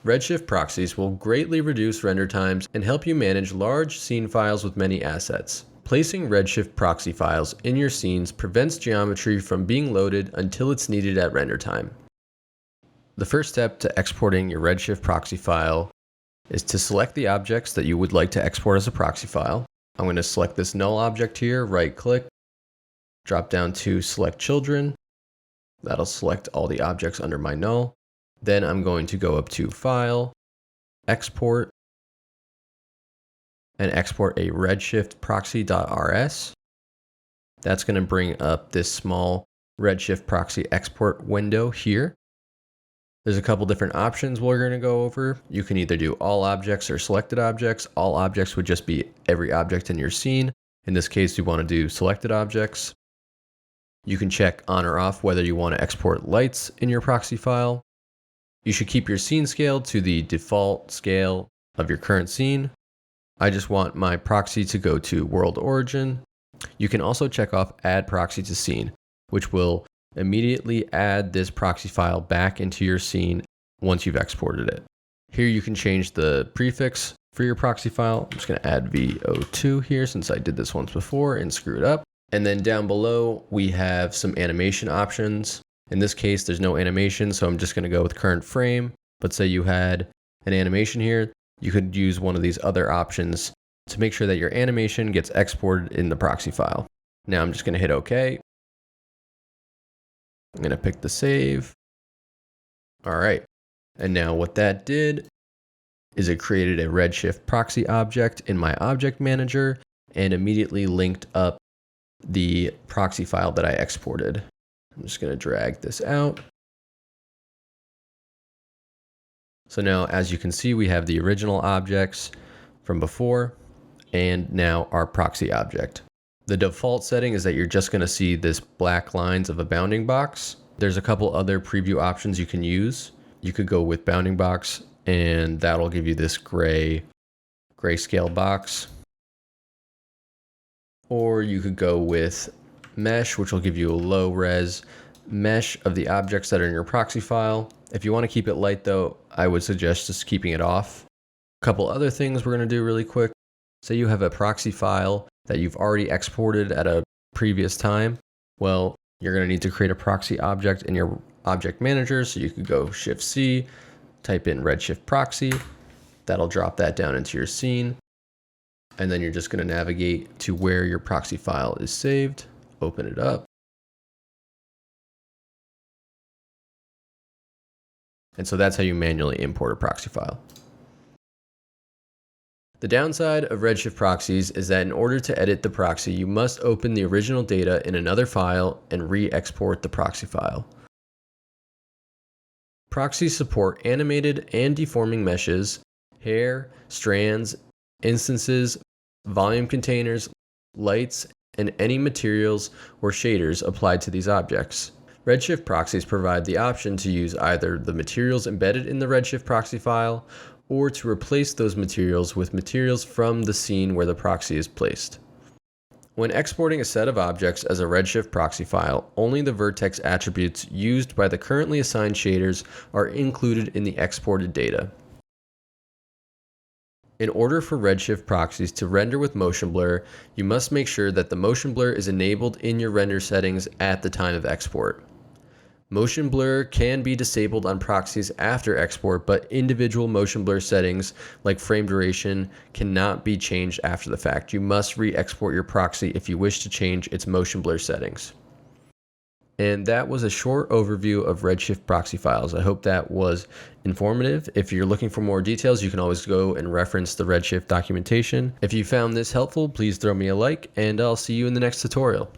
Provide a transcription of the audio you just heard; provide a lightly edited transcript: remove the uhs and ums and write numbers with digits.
Redshift proxies will greatly reduce render times and help you manage large scene files with many assets. Placing Redshift proxy files in your scenes prevents geometry from being loaded until it's needed at render time. The first step to exporting your Redshift proxy file is to select the objects that you would like to export as a proxy file. I'm going to select this null object here, right click, drop down to select children. That'll select all the objects under my null. Then I'm going to go up to File, Export, and export a Redshift Proxy.rs. That's going to bring up this small Redshift Proxy export window here. There's a couple different options we're going to go over. You can either do all objects or selected objects. All objects would just be every object in your scene. In this case, you want to do selected objects. You can check on or off whether you want to export lights in your proxy file. You should keep your scene scale to the default scale of your current scene. I just want my proxy to go to world origin. You can also check off add proxy to scene, which will immediately add this proxy file back into your scene once you've exported it. Here you can change the prefix for your proxy file. I'm just going to add VO2 here since I did this once before and screwed up. And then down below, we have some animation options. In this case, there's no animation, so I'm just going to go with current frame. But say you had an animation here, you could use one of these other options to make sure that your animation gets exported in the proxy file. Now I'm just going to hit OK. I'm going to pick the save. All right. And now what that did is it created a Redshift proxy object in my object manager and immediately linked up the proxy file that I exported. I'm just going to drag this out. So now, as you can see, we have the original objects from before and now our proxy object. The default setting is that you're just going to see this black lines of a bounding box. There's a couple other preview options you can use. You could go with bounding box and that'll give you this grayscale box. Or you could go with mesh, which will give you a low res mesh of the objects that are in your proxy file. If you want to keep it light though, I would suggest just keeping it off. A couple other things we're going to do really quick. Say you have a proxy file that you've already exported at a previous time. Well, you're going to need to create a proxy object in your object manager. So you could go Shift C, type in Redshift Proxy. That'll drop that down into your scene. And then you're just going to navigate to where your proxy file is saved. Open it up. And so that's how you manually import a proxy file. The downside of Redshift proxies is that in order to edit the proxy, you must open the original data in another file and re-export the proxy file. Proxies support animated and deforming meshes, hair, strands, instances, volume containers, lights, and any materials or shaders applied to these objects. Redshift proxies provide the option to use either the materials embedded in the Redshift proxy file or to replace those materials with materials from the scene where the proxy is placed. When exporting a set of objects as a Redshift proxy file, only the vertex attributes used by the currently assigned shaders are included in the exported data. In order for Redshift proxies to render with motion blur, you must make sure that the motion blur is enabled in your render settings at the time of export. Motion blur can be disabled on proxies after export, but individual motion blur settings like frame duration cannot be changed after the fact. You must re-export your proxy if you wish to change its motion blur settings. And that was a short overview of Redshift proxy files. I hope that was informative. If you're looking for more details, you can always go and reference the Redshift documentation. If you found this helpful, please throw me a like, and I'll see you in the next tutorial.